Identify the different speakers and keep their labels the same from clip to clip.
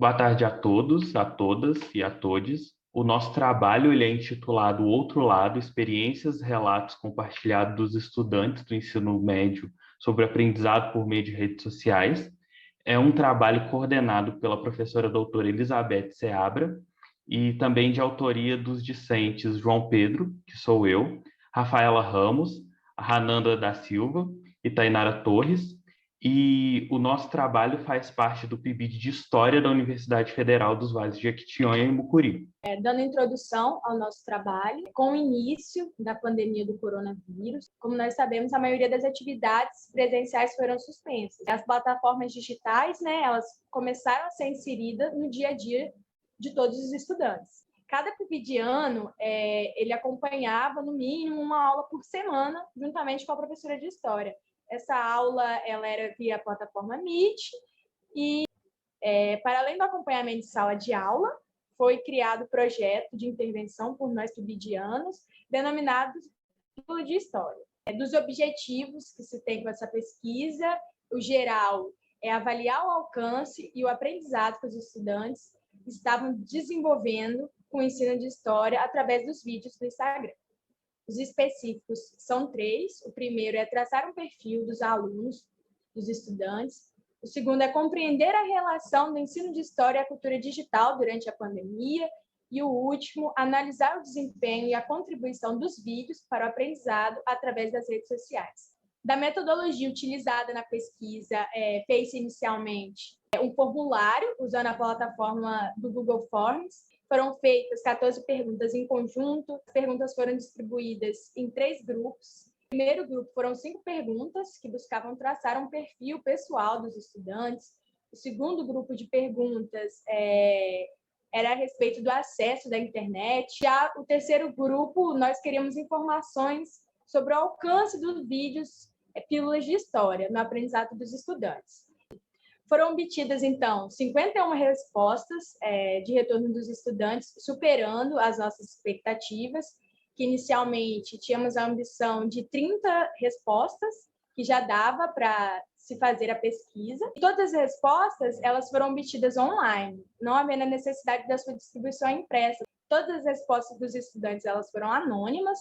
Speaker 1: Boa tarde a todos, a todas e a todes. O nosso trabalho ele é intitulado O Outro Lado, Experiências e Relatos Compartilhados dos Estudantes do Ensino Médio sobre Aprendizado por Meio de Redes Sociais. É um trabalho coordenado pela professora doutora Elizabeth Seabra e também de autoria dos discentes João Pedro, que sou eu, Rafaela Ramos, a Hananda da Silva e Tainara Torres, e o nosso trabalho faz parte do PIBID de História da Universidade Federal dos Vales de Jequitinhonha e Mucuri.
Speaker 2: Dando introdução ao nosso trabalho, com o início da pandemia do coronavírus, como nós sabemos, a maioria das atividades presenciais foram suspensas. As plataformas digitais, elas começaram a ser inseridas no dia a dia de todos os estudantes. Cada PIBIdiano, ele acompanhava, no mínimo, uma aula por semana, juntamente com a professora de História. Essa aula ela era via plataforma Meet e, para além do acompanhamento de sala de aula, foi criado o projeto de intervenção por nós PIBIdianos, denominado Ciclo de História. Dos objetivos que se tem com essa pesquisa, o geral é avaliar o alcance e o aprendizado que os estudantes estavam desenvolvendo com o ensino de História através dos vídeos do Instagram. Os específicos são 3. O primeiro é traçar um perfil dos alunos, dos estudantes. O segundo é compreender a relação do ensino de História e a cultura digital durante a pandemia. E o último, analisar o desempenho e a contribuição dos vídeos para o aprendizado através das redes sociais. Da metodologia utilizada na pesquisa, fez inicialmente um formulário usando a plataforma do Google Forms. Foram feitas 14 perguntas em conjunto. As perguntas foram distribuídas em 3 grupos. O primeiro grupo foram 5 perguntas que buscavam traçar um perfil pessoal dos estudantes. O segundo grupo de perguntas era a respeito do acesso da internet. Já o terceiro grupo, nós queríamos informações sobre o alcance dos vídeos Pílulas de História no aprendizado dos estudantes. Foram obtidas, então, 51 respostas de retorno dos estudantes, superando as nossas expectativas, que inicialmente tínhamos a ambição de 30 respostas, que já dava para se fazer a pesquisa. E todas as respostas elas foram obtidas online, não havendo a necessidade da sua distribuição impressa. Todas as respostas dos estudantes elas foram anônimas.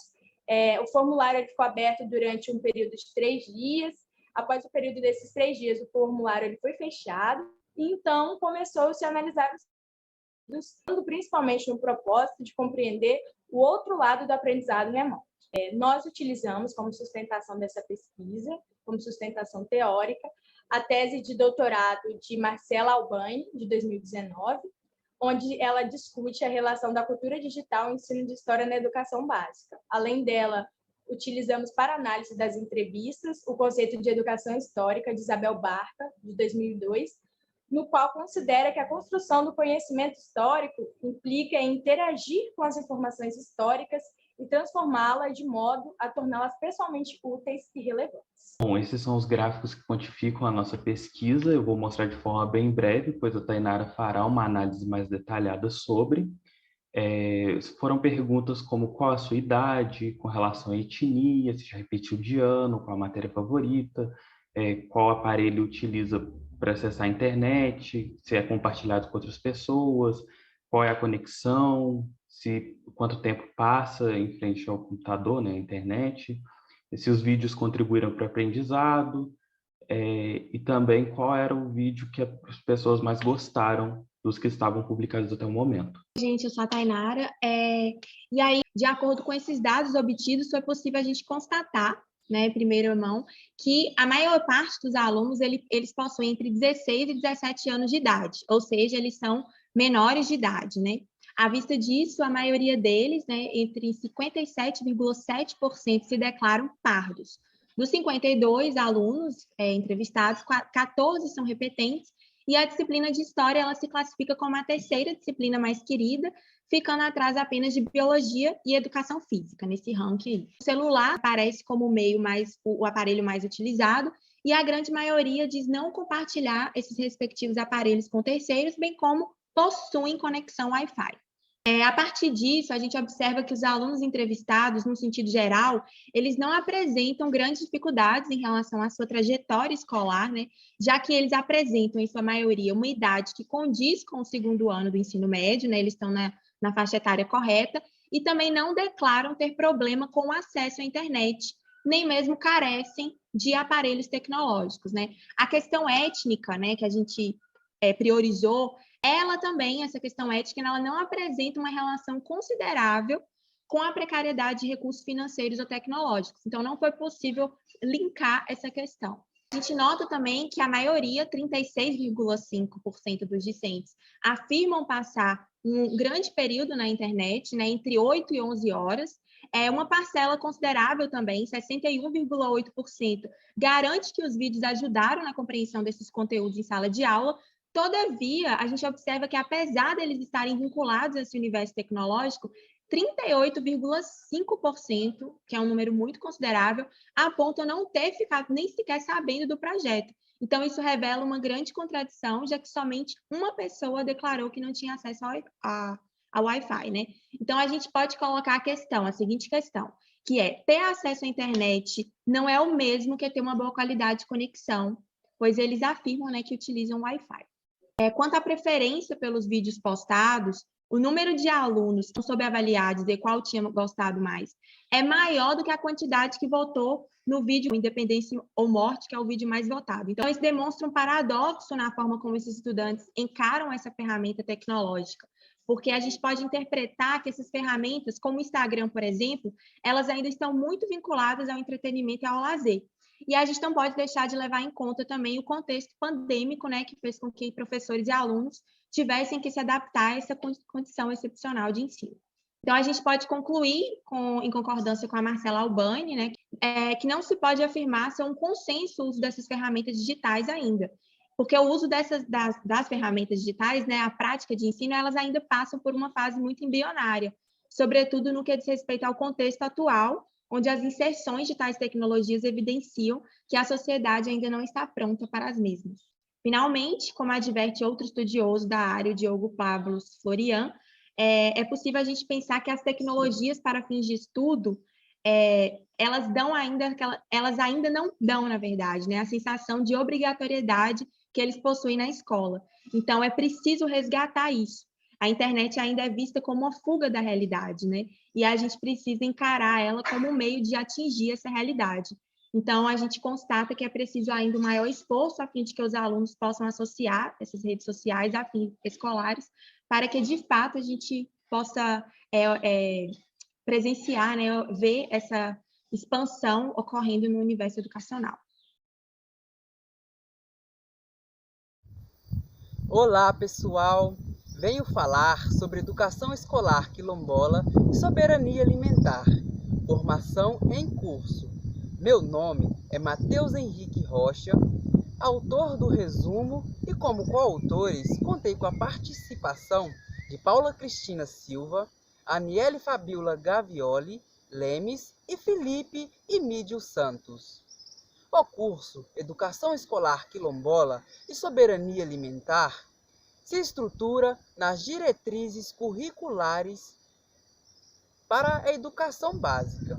Speaker 2: O formulário ficou aberto durante um período de 3 dias. Após o período desses 3 dias, o formulário ele foi fechado, e então começou-se a analisar os estudos, principalmente no propósito de compreender o outro lado do aprendizado remoto. Nós utilizamos como sustentação dessa pesquisa, como sustentação teórica, a tese de doutorado de Marcela Albani, de 2019, onde ela discute a relação da cultura digital e ensino de história na educação básica. Além dela, utilizamos para análise das entrevistas o conceito de educação histórica de Isabel Barca, de 2002, no qual considera que a construção do conhecimento histórico implica em interagir com as informações históricas e transformá-las de modo a torná-las pessoalmente úteis e relevantes.
Speaker 1: Bom, esses são os gráficos que quantificam a nossa pesquisa. Eu vou mostrar de forma bem breve, pois a Tainara fará uma análise mais detalhada sobre. Foram perguntas como qual a sua idade, com relação à etnia, se já repetiu de ano, qual a matéria favorita, qual aparelho utiliza para acessar a internet, se é compartilhado com outras pessoas, qual é a conexão, quanto tempo passa em frente ao computador, né, a internet, se os vídeos contribuíram para o aprendizado, e também qual era o vídeo que as pessoas mais gostaram dos que estavam publicados até o momento.
Speaker 3: Gente, eu sou a Tainara, e aí, de acordo com esses dados obtidos, foi possível a gente constatar, né, em primeira mão, que a maior parte dos alunos, eles possuem entre 16 e 17 anos de idade, ou seja, eles são menores de idade, né? À vista disso, a maioria deles, né, entre 57,7% se declaram pardos. Dos 52 alunos entrevistados, 14 são repetentes, e a disciplina de História ela se classifica como a terceira disciplina mais querida, ficando atrás apenas de Biologia e Educação Física, nesse ranking aí. O celular aparece como o aparelho mais utilizado, e a grande maioria diz não compartilhar esses respectivos aparelhos com terceiros, bem como possuem conexão Wi-Fi. A partir disso, a gente observa que os alunos entrevistados, no sentido geral, eles não apresentam grandes dificuldades em relação à sua trajetória escolar, né? Já que eles apresentam, em sua maioria, uma idade que condiz com o segundo ano do ensino médio, né? Eles estão na faixa etária correta, e também não declaram ter problema com o acesso à internet, nem mesmo carecem de aparelhos tecnológicos, né? A questão étnica, né, que a gente priorizou, ela também, essa questão ética, ela não apresenta uma relação considerável com a precariedade de recursos financeiros ou tecnológicos. Então, não foi possível linkar essa questão. A gente nota também que a maioria, 36,5% dos discentes, afirmam passar um grande período na internet, né, entre 8 e 11 horas. Uma parcela considerável também, 61,8%, garante que os vídeos ajudaram na compreensão desses conteúdos em sala de aula. Todavia, a gente observa que, apesar deles estarem vinculados a esse universo tecnológico, 38,5%, que é um número muito considerável, apontam não ter ficado nem sequer sabendo do projeto. Então, isso revela uma grande contradição, já que somente uma pessoa declarou que não tinha acesso ao Wi-Fi, né? Então, a gente pode colocar a seguinte questão, que é: ter acesso à internet não é o mesmo que ter uma boa qualidade de conexão, pois eles afirmam, né, que utilizam Wi-Fi. Quanto à preferência pelos vídeos postados, o número de alunos que soube avaliar, dizer qual tinha gostado mais, é maior do que a quantidade que votou no vídeo Independência ou Morte, que é o vídeo mais votado. Então, isso demonstra um paradoxo na forma como esses estudantes encaram essa ferramenta tecnológica, porque a gente pode interpretar que essas ferramentas, como o Instagram, por exemplo, elas ainda estão muito vinculadas ao entretenimento e ao lazer. E a gente não pode deixar de levar em conta também o contexto pandêmico, né, que fez com que professores e alunos tivessem que se adaptar a essa condição excepcional de ensino. Então, a gente pode concluir, em concordância com a Marcela Albani, né, que não se pode afirmar ser um consenso o uso dessas ferramentas digitais ainda, porque o uso das ferramentas digitais, né, a prática de ensino, elas ainda passam por uma fase muito embrionária, sobretudo no que diz respeito ao contexto atual, onde as inserções de tais tecnologias evidenciam que a sociedade ainda não está pronta para as mesmas. Finalmente, como adverte outro estudioso da área, o Diogo Pablo Florian, é possível a gente pensar que as tecnologias para fins de estudo, elas ainda não dão, na verdade, né, a sensação de obrigatoriedade que eles possuem na escola. Então, é preciso resgatar isso. A internet ainda é vista como uma fuga da realidade, né? E a gente precisa encarar ela como um meio de atingir essa realidade. Então, a gente constata que é preciso ainda um maior esforço a fim de que os alunos possam associar essas redes sociais a fins escolares, para que, de fato, a gente possa presenciar, né, ver essa expansão ocorrendo no universo educacional.
Speaker 4: Olá, pessoal! Venho falar sobre educação escolar quilombola e soberania alimentar, formação em curso. Meu nome é Matheus Henrique Rocha, autor do resumo, e como coautores contei com a participação de Paula Cristina Silva, Aniele Fabiola Gavioli Lemes e Felipe Emídio Santos. O curso Educação Escolar Quilombola e Soberania Alimentar se estrutura nas diretrizes curriculares para a educação básica.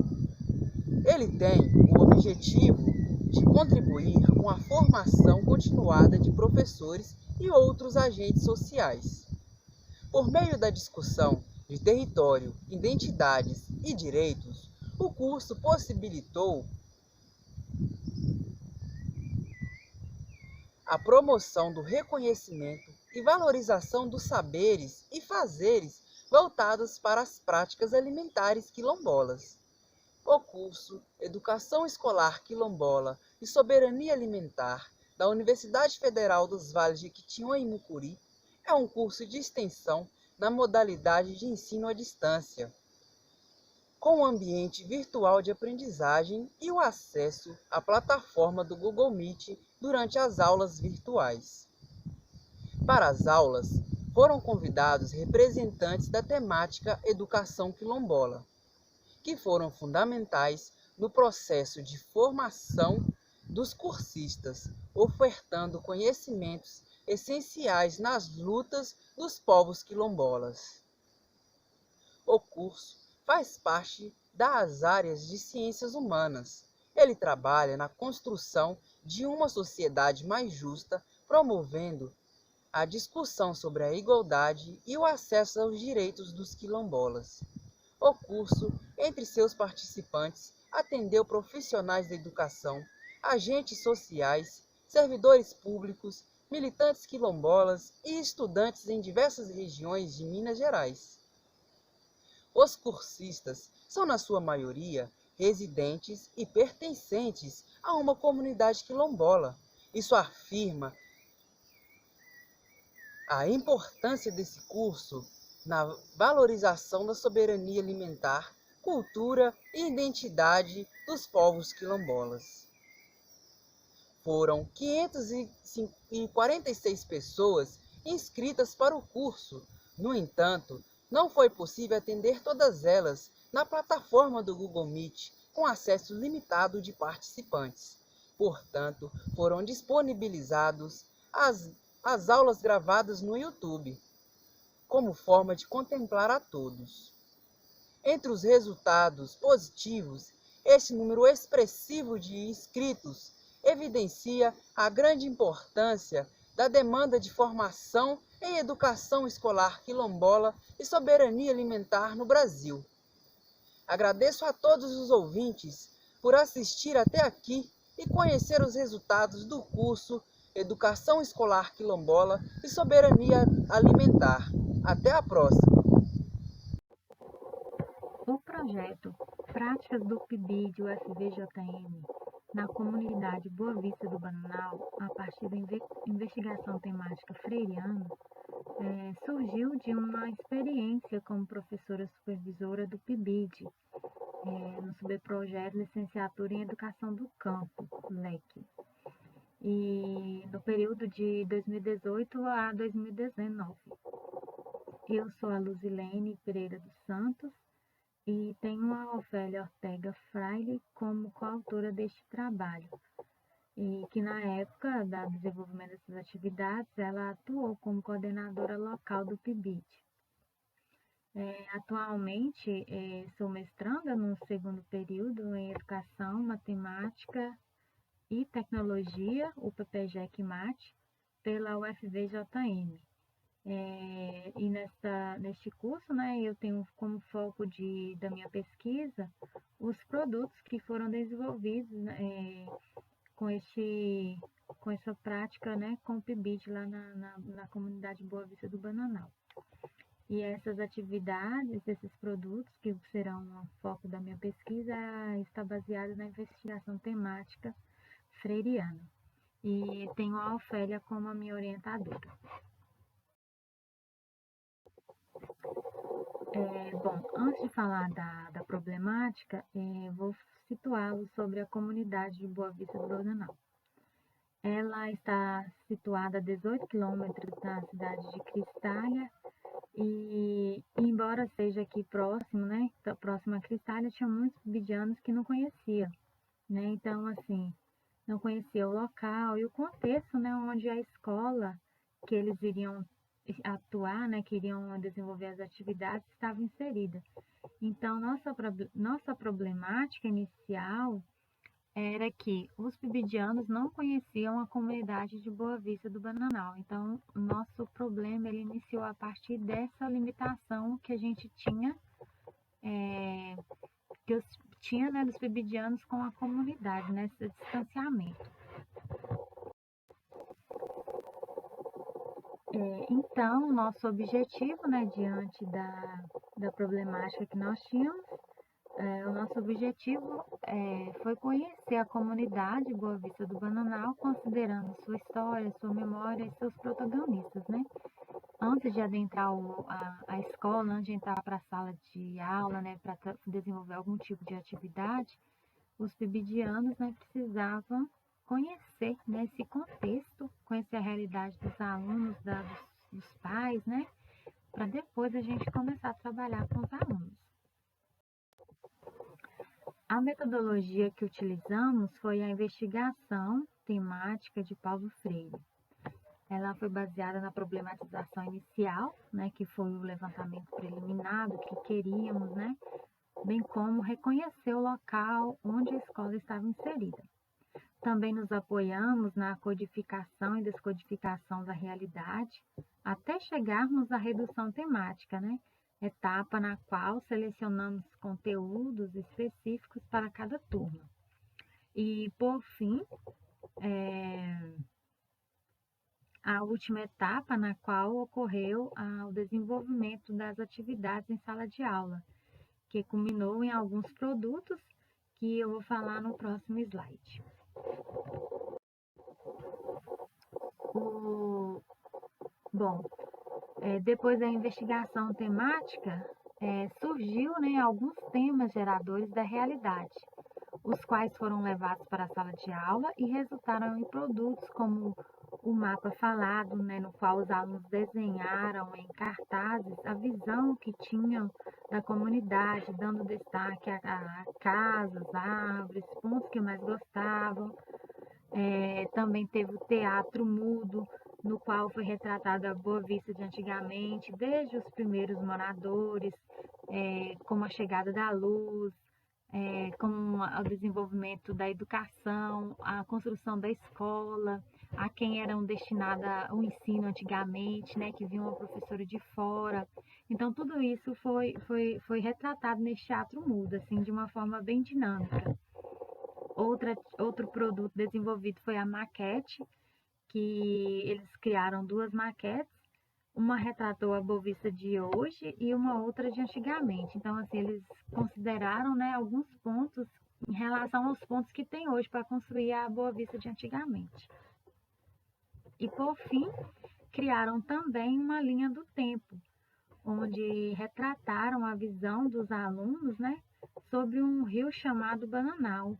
Speaker 4: Ele tem o objetivo de contribuir com a formação continuada de professores e outros agentes sociais. Por meio da discussão de território, identidades e direitos, o curso possibilitou a promoção do reconhecimento e valorização dos saberes e fazeres voltados para as práticas alimentares quilombolas. O curso Educação Escolar Quilombola e Soberania Alimentar da Universidade Federal dos Vales de Jequitinhonha e Mucuri é um curso de extensão na modalidade de ensino à distância, com o ambiente virtual de aprendizagem e o acesso à plataforma do Google Meet durante as aulas virtuais. Para as aulas, foram convidados representantes da temática Educação Quilombola, que foram fundamentais no processo de formação dos cursistas, ofertando conhecimentos essenciais nas lutas dos povos quilombolas. O curso faz parte das áreas de ciências humanas. Ele trabalha na construção de uma sociedade mais justa, promovendo a discussão sobre a igualdade e o acesso aos direitos dos quilombolas. O curso, entre seus participantes, atendeu profissionais da educação, agentes sociais, servidores públicos, militantes quilombolas e estudantes em diversas regiões de Minas Gerais. Os cursistas são, na sua maioria, residentes e pertencentes a uma comunidade quilombola. Isso afirma a importância desse curso na valorização da soberania alimentar, cultura e identidade dos povos quilombolas. Foram 546 pessoas inscritas para o curso. No entanto, não foi possível atender todas elas na plataforma do Google Meet, com acesso limitado de participantes. Portanto, foram disponibilizados as aulas gravadas no YouTube, como forma de contemplar a todos. Entre os resultados positivos, este número expressivo de inscritos evidencia a grande importância da demanda de formação em educação escolar quilombola e soberania alimentar no Brasil. Agradeço a todos os ouvintes por assistir até aqui e conhecer os resultados do curso Educação Escolar Quilombola e Soberania Alimentar. Até a próxima!
Speaker 5: O projeto Práticas do PIBID UFVJM na comunidade Boa Vista do Bananal, a partir da investigação temática freiriana, surgiu de uma experiência como professora supervisora do PIBID, no subprojeto Licenciatura em Educação do Campo, LEC, e no período de 2018 a 2019. Eu sou a Luzilene Pereira dos Santos e tenho a Ofélia Ortega Fraile como coautora deste trabalho, e que na época do desenvolvimento dessas atividades, ela atuou como coordenadora local do PIBID. Atualmente, sou mestranda no segundo período em Educação, Matemática e Tecnologia, o PPGEC-MAT, pela UFVJM. E neste curso, né, eu tenho como foco da minha pesquisa os produtos que foram desenvolvidos com essa prática, né, com o PIBID lá na comunidade Boa Vista do Bananal. E essas atividades, esses produtos que serão o foco da minha pesquisa, está baseado na investigação temática freiriana. E tenho a Ofélia como a minha orientadora. Bom, antes de falar da problemática, vou situá-lo sobre a comunidade de Boa Vista do Bananal. Ela está situada a 18 quilômetros da cidade de Cristália e, embora seja aqui próximo, né, próximo a Cristália, tinha muitos bidianos que não conheciam, né, então, assim, não conhecia o local e o contexto, né, onde a escola que eles iriam atuar, né, que iriam desenvolver as atividades, estava inserida. Então, nossa problemática inicial era que os pibidianos não conheciam a comunidade de Boa Vista do Bananal. Então, o nosso problema ele iniciou a partir dessa limitação que a gente tinha, né, dos pibidianos com a comunidade, né, esse distanciamento. Então, nosso objetivo, né, diante da problemática que nós tínhamos, o nosso objetivo foi conhecer a comunidade Boa Vista do Bananal, considerando sua história, sua memória e seus protagonistas, né? Antes de adentrar a escola, antes de entrar para a sala de aula, né, para desenvolver algum tipo de atividade, os pibidianos, né, precisavam conhecer, né, esse contexto, conhecer a realidade dos alunos, dos pais, né, para depois a gente começar a trabalhar com os alunos. A metodologia que utilizamos foi a investigação temática de Paulo Freire. ela foi baseada na problematização inicial, né, que foi o levantamento preliminar do que queríamos, né, bem como reconhecer o local onde a escola estava inserida. Também nos apoiamos na codificação e descodificação da realidade, até chegarmos à redução temática, né, etapa na qual selecionamos conteúdos específicos para cada turma. E, por fim, a última etapa na qual ocorreu o desenvolvimento das atividades em sala de aula, que culminou em alguns produtos que eu vou falar no próximo slide. Depois da investigação temática, surgiu, né, alguns temas geradores da realidade, os quais foram levados para a sala de aula e resultaram em produtos como o mapa falado, né, no qual os alunos desenharam em cartazes a visão que tinham da comunidade, dando destaque a casas, árvores, pontos que mais gostavam. Também teve o teatro mudo, no qual foi retratada a Boa Vista de antigamente, desde os primeiros moradores, como a chegada da luz, com o desenvolvimento da educação, a construção da escola, a quem eram destinada o ensino antigamente, né, que vinha uma professora de fora. Então, tudo isso foi retratado nesse teatro mudo, assim, de uma forma bem dinâmica. Outro produto desenvolvido foi a maquete, que eles criaram 2 maquetes, uma retratou a Boa Vista de hoje e uma outra de antigamente. Então, assim, eles consideraram, né, alguns pontos em relação aos pontos que tem hoje para construir a Boa Vista de antigamente. E, por fim, criaram também uma linha do tempo, onde retrataram a visão dos alunos, né, sobre um rio chamado Bananal,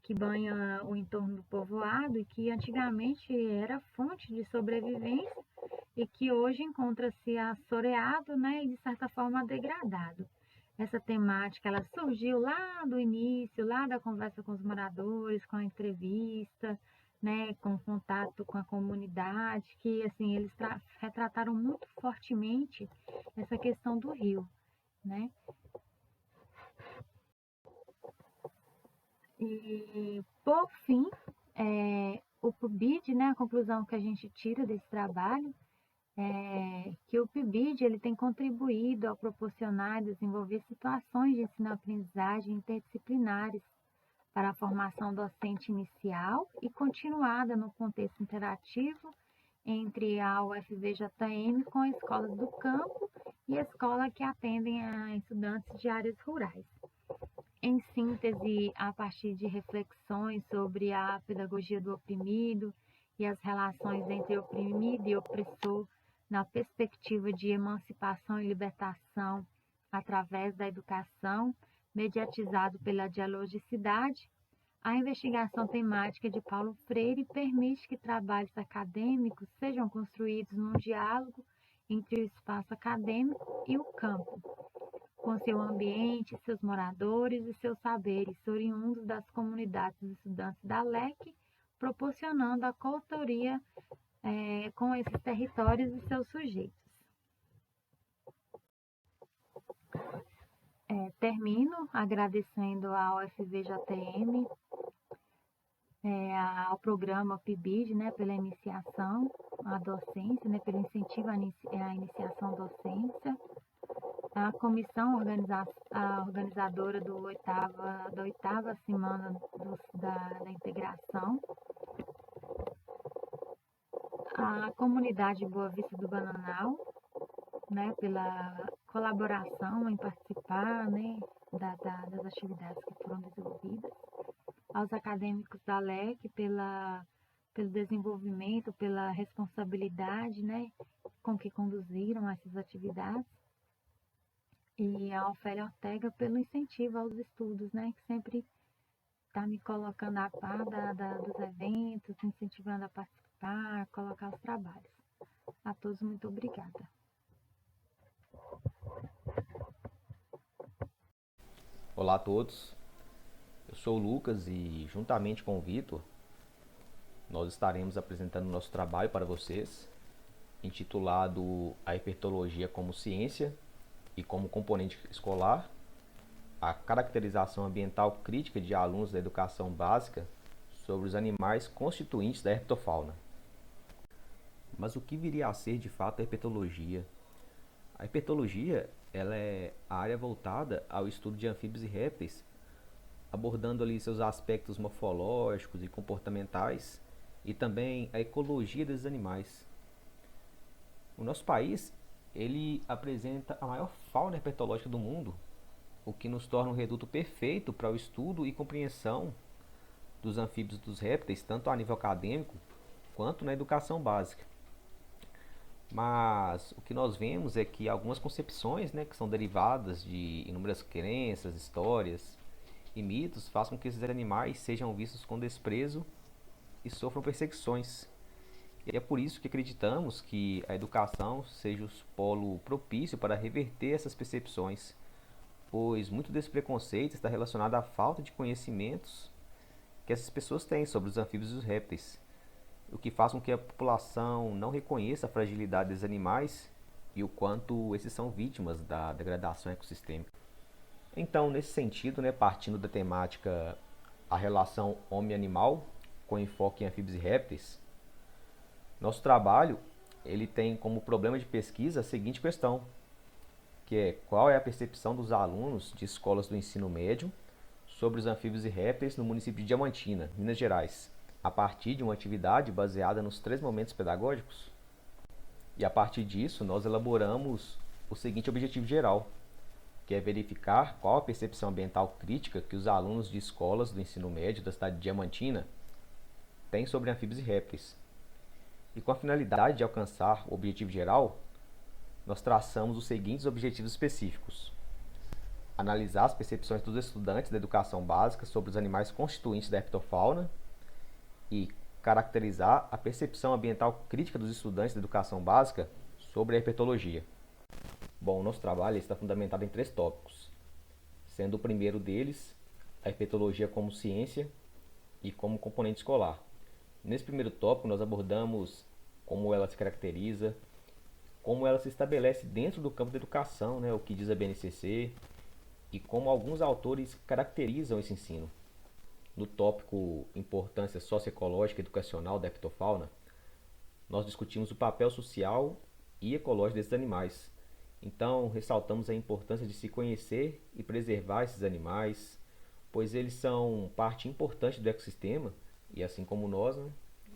Speaker 5: que banha o entorno do povoado e que antigamente era fonte de sobrevivência e que hoje encontra-se assoreado, né, e de certa forma degradado. Essa temática ela surgiu lá do início, lá da conversa com os moradores, com a entrevista, né, com o contato com a comunidade, que assim eles retrataram muito fortemente essa questão do rio, né? E, por fim, o PIBID, né, a conclusão que a gente tira desse trabalho é que o PIBID ele tem contribuído a proporcionar e desenvolver situações de ensino-aprendizagem interdisciplinares para a formação docente inicial e continuada no contexto interativo entre a UFVJM com escolas do campo e a escola que atendem a estudantes de áreas rurais. Em síntese, a partir de reflexões sobre a pedagogia do oprimido e as relações entre oprimido e opressor na perspectiva de emancipação e libertação através da educação, mediatizado pela dialogicidade, a investigação temática de Paulo Freire permite que trabalhos acadêmicos sejam construídos num diálogo entre o espaço acadêmico e o campo, com seu ambiente, seus moradores e seus saberes oriundos das comunidades dos estudantes da LEC, proporcionando a coautoria com esses territórios e seus sujeitos. Termino agradecendo ao UFVJM, ao programa PIBID, né, pela iniciação à docência, né, pelo incentivo à iniciação à docência, a comissão organizadora da oitava semana da integração, a comunidade Boa Vista do Bananal, né, pela colaboração em participar, né, das atividades que foram desenvolvidas, aos acadêmicos da LEC pelo desenvolvimento, pela responsabilidade, né, com que conduziram essas atividades, e a Ofélia Ortega pelo incentivo aos estudos, né, que sempre está me colocando a par dos eventos, me incentivando a participar, a colocar os trabalhos. A todos, muito obrigada.
Speaker 6: Olá a todos, eu sou o Lucas e juntamente com o Vitor, nós estaremos apresentando nosso trabalho para vocês, intitulado A Herpetologia como Ciência e como Componente Escolar, a caracterização ambiental crítica de alunos da educação básica sobre os animais constituintes da herpetofauna. Mas o que viria a ser de fato a herpetologia? A herpetologia ela é a área voltada ao estudo de anfíbios e répteis, abordando ali seus aspectos morfológicos e comportamentais e também a ecologia desses animais. O nosso país ele apresenta a maior fauna herpetológica do mundo, o que nos torna um reduto perfeito para o estudo e compreensão dos anfíbios e dos répteis, tanto a nível acadêmico quanto na educação básica. Mas o que nós vemos é que algumas concepções, que são derivadas de inúmeras crenças, histórias e mitos fazem com que esses animais sejam vistos com desprezo e sofram perseguições. E é por isso que acreditamos que a educação seja o polo propício para reverter essas percepções, pois muito desse preconceito está relacionado à falta de conhecimentos que essas pessoas têm sobre os anfíbios e os répteis, o que faz com que a população não reconheça a fragilidade dos animais e o quanto esses são vítimas da degradação ecossistêmica. Então, nesse sentido, partindo da temática a relação homem-animal, com enfoque em anfíbios e répteis, nosso trabalho ele tem como problema de pesquisa a seguinte questão, que é qual é a percepção dos alunos de escolas do ensino médio sobre os anfíbios e répteis no município de Diamantina, Minas Gerais, a partir de uma atividade baseada nos 3 momentos pedagógicos. E a partir disso, nós elaboramos o seguinte objetivo geral, que é verificar qual a percepção ambiental crítica que os alunos de escolas do ensino médio da cidade de Diamantina têm sobre anfíbios e répteis. E com a finalidade de alcançar o objetivo geral, nós traçamos os seguintes objetivos específicos: analisar as percepções dos estudantes da educação básica sobre os animais constituintes da herpetofauna e caracterizar a percepção ambiental crítica dos estudantes da educação básica sobre a herpetologia. Bom, o nosso trabalho está fundamentado em 3 tópicos, sendo o primeiro deles a herpetologia como ciência e como componente escolar. Nesse primeiro tópico, nós abordamos como ela se caracteriza, como ela se estabelece dentro do campo da educação, o que diz a BNCC, e como alguns autores caracterizam esse ensino. No tópico Importância Socioecológica e Educacional da Herpetofauna, nós discutimos o papel social e ecológico desses animais. Então, ressaltamos a importância de se conhecer e preservar esses animais, pois eles são parte importante do ecossistema e, assim como nós,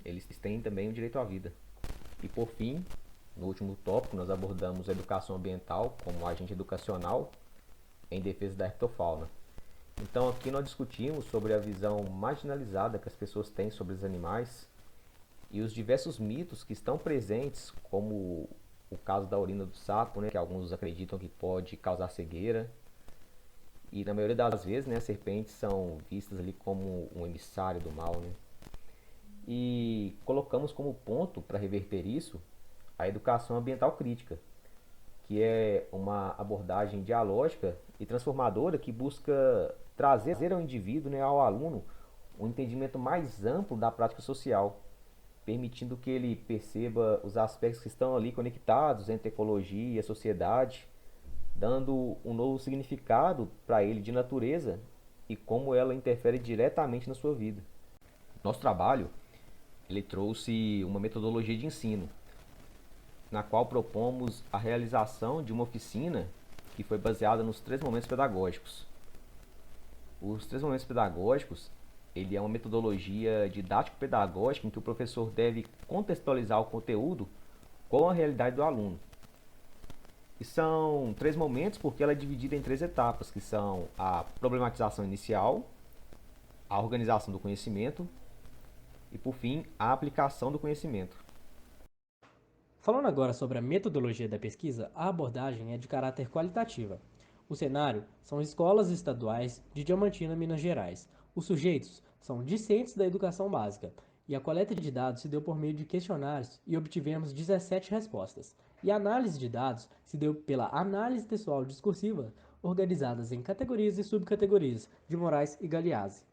Speaker 6: eles têm também o direito à vida. E, por fim, no último tópico, nós abordamos a educação ambiental como agente educacional em defesa da herpetofauna. Então, aqui nós discutimos sobre a visão marginalizada que as pessoas têm sobre os animais e os diversos mitos que estão presentes, como o caso da urina do sapo, que alguns acreditam que pode causar cegueira. E na maioria das vezes, as serpentes são vistas ali como um emissário do mal. E colocamos como ponto para reverter isso a educação ambiental crítica, que é uma abordagem dialógica e transformadora que busca trazer ao indivíduo, ao aluno, um entendimento mais amplo da prática social, permitindo que ele perceba os aspectos que estão ali conectados entre ecologia e a sociedade, dando um novo significado para ele de natureza e como ela interfere diretamente na sua vida. Nosso trabalho ele trouxe uma metodologia de ensino, na qual propomos a realização de uma oficina que foi baseada nos 3 momentos pedagógicos. Os 3 momentos pedagógicos ele é uma metodologia didático-pedagógica em que o professor deve contextualizar o conteúdo com a realidade do aluno. E são 3 momentos porque ela é dividida em 3 etapas, que são a problematização inicial, a organização do conhecimento e, por fim, a aplicação do conhecimento.
Speaker 7: Falando agora sobre a metodologia da pesquisa, a abordagem é de caráter qualitativa. O cenário são escolas estaduais de Diamantina, Minas Gerais. Os sujeitos são discentes da educação básica, e a coleta de dados se deu por meio de questionários e obtivemos 17 respostas. E a análise de dados se deu pela análise textual discursiva, organizadas em categorias e subcategorias, de Moraes e Galeazzi.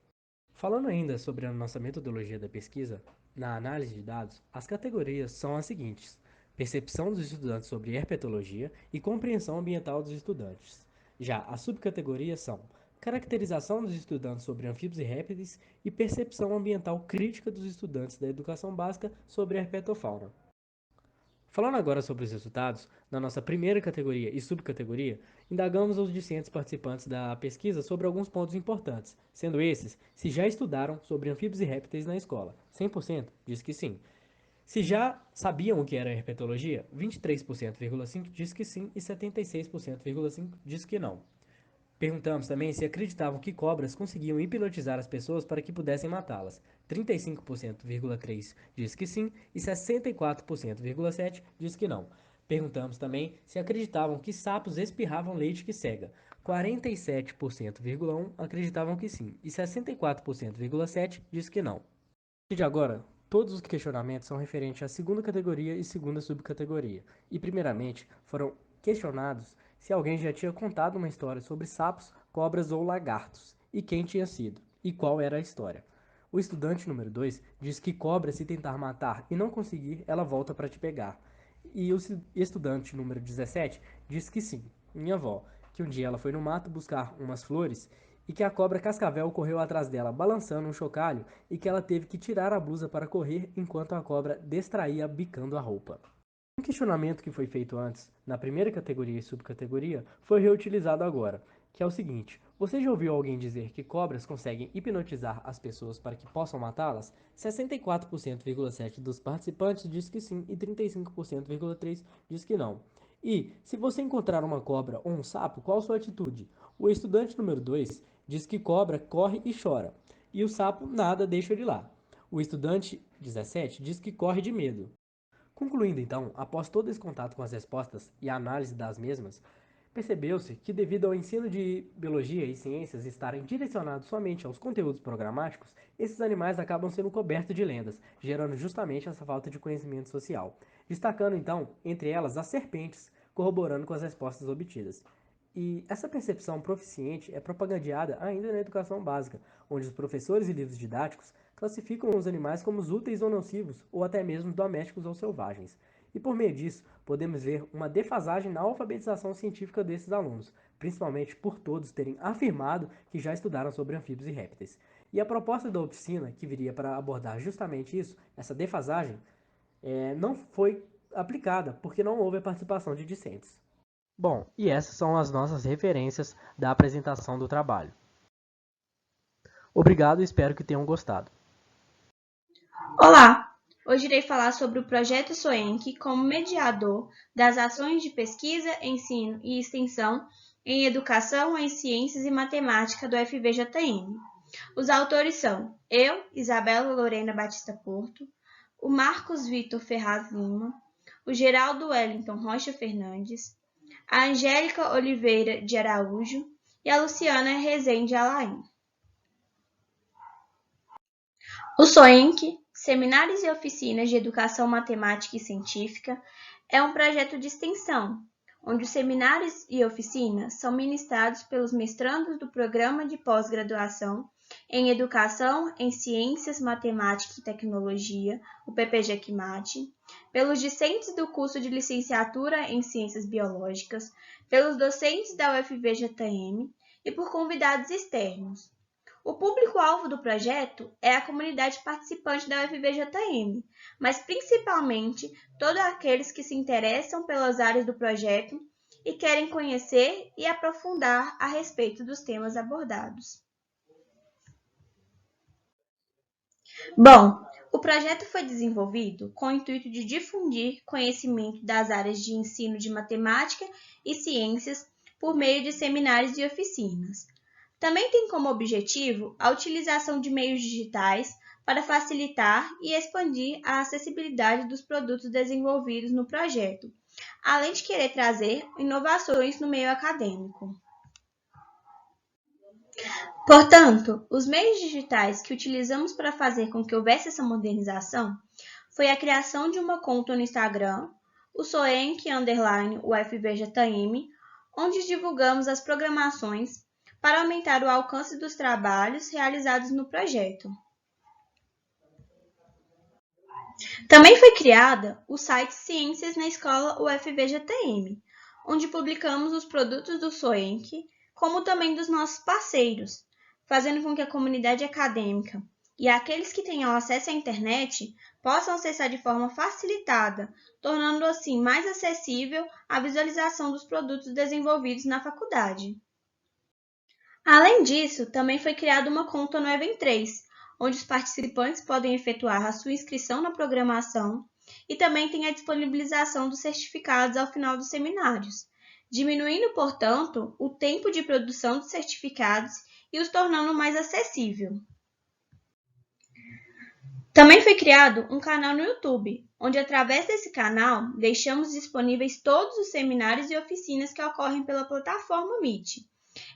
Speaker 7: Falando ainda sobre a nossa metodologia da pesquisa, Na análise de dados, as categorias são as seguintes: percepção dos estudantes sobre herpetologia e compreensão ambiental dos estudantes. Já as subcategorias são caracterização dos estudantes sobre anfíbios e répteis e percepção ambiental crítica dos estudantes da educação básica sobre a herpetofauna. Falando agora sobre os resultados, na nossa primeira categoria e subcategoria, indagamos os discentes participantes da pesquisa sobre alguns pontos importantes, sendo esses se já estudaram sobre anfíbios e répteis na escola. 100% diz que sim. Se já sabiam o que era herpetologia, 23,5% diz que sim e 76,5% diz que não. Perguntamos também se acreditavam que cobras conseguiam hipnotizar as pessoas para que pudessem matá-las. 35,3% diz que sim e 64,7% diz que não. Perguntamos também se acreditavam que sapos espirravam leite que cega. 47,1% acreditavam que sim e 64,7% diz que não. De agora, todos os questionamentos são referentes à segunda categoria e segunda subcategoria. E, primeiramente, foram questionados se alguém já tinha contado uma história sobre sapos, cobras ou lagartos, e quem tinha sido, e qual era a história. O estudante número 2 diz que cobra, se tentar matar e não conseguir, ela volta para te pegar. E o estudante número 17 diz que sim, minha avó, que um dia ela foi no mato buscar umas flores e que a cobra cascavel correu atrás dela, balançando um chocalho, e que ela teve que tirar a blusa para correr enquanto a cobra distraía bicando a roupa. Um questionamento que foi feito antes, na primeira categoria e subcategoria, foi reutilizado agora, que é o seguinte: você já ouviu alguém dizer que cobras conseguem hipnotizar as pessoas para que possam matá-las? 64,7% dos participantes diz que sim e 35,3% diz que não. E, se você encontrar uma cobra ou um sapo, qual sua atitude? O estudante número 2 diz que cobra corre e chora, e o sapo nada deixa ele lá. O estudante 17 diz que corre de medo. Concluindo então, após todo esse contato com as respostas e a análise das mesmas, percebeu-se que, devido ao ensino de biologia e ciências estarem direcionados somente aos conteúdos programáticos, esses animais acabam sendo cobertos de lendas, gerando justamente essa falta de conhecimento social. Destacando então, entre elas, as serpentes, corroborando com as respostas obtidas. E essa percepção proficiente é propagandeada ainda na educação básica, onde os professores e livros didáticos classificam os animais como úteis ou nocivos, ou até mesmo domésticos ou selvagens. E por meio disso, podemos ver uma defasagem na alfabetização científica desses alunos, principalmente por todos terem afirmado que já estudaram sobre anfíbios e répteis. E a proposta da oficina, que viria para abordar justamente isso, essa defasagem, não foi aplicada, porque não houve a participação de discentes. Bom, e essas são as nossas referências da apresentação do trabalho. Obrigado e espero que tenham gostado.
Speaker 8: Olá! Hoje irei falar sobre o projeto SOENC como mediador das ações de pesquisa, ensino e extensão em educação em ciências e matemática do FVJM. Os autores são eu, Isabela Lorena Batista Porto, o Marcos Vitor Ferraz Lima, o Geraldo Wellington Rocha Fernandes, a Angélica Oliveira de Araújo e a Luciana Rezende Alain. O SOENC, Seminários e Oficinas de Educação Matemática e Científica, é um projeto de extensão, onde os seminários e oficinas são ministrados pelos mestrandos do Programa de Pós-Graduação em Educação em Ciências, Matemática e Tecnologia, o PPG-CMAT, pelos discentes do curso de Licenciatura em Ciências Biológicas, pelos docentes da UFVJM e por convidados externos. O público-alvo do projeto é a comunidade participante da UFVJM, mas principalmente todos aqueles que se interessam pelas áreas do projeto e querem conhecer e aprofundar a respeito dos temas abordados. Bom, o projeto foi desenvolvido com o intuito de difundir conhecimento das áreas de ensino de matemática e ciências por meio de seminários e oficinas. Também tem como objetivo a utilização de meios digitais para facilitar e expandir a acessibilidade dos produtos desenvolvidos no projeto, além de querer trazer inovações no meio acadêmico. Portanto, os meios digitais que utilizamos para fazer com que houvesse essa modernização foi a criação de uma conta no Instagram, o soenc_ufvjm, onde divulgamos as programações para aumentar o alcance dos trabalhos realizados no projeto. Também foi criada o site Ciências na Escola UFVJM, onde publicamos os produtos do SOENC, como também dos nossos parceiros, fazendo com que a comunidade acadêmica e aqueles que tenham acesso à internet possam acessar de forma facilitada, tornando assim mais acessível a visualização dos produtos desenvolvidos na faculdade. Além disso, também foi criada uma conta no Event3, onde os participantes podem efetuar a sua inscrição na programação e também tem a disponibilização dos certificados ao final dos seminários, diminuindo, portanto, o tempo de produção dos certificados e os tornando mais acessível. Também foi criado um canal no YouTube, onde através desse canal deixamos disponíveis todos os seminários e oficinas que ocorrem pela plataforma Meet.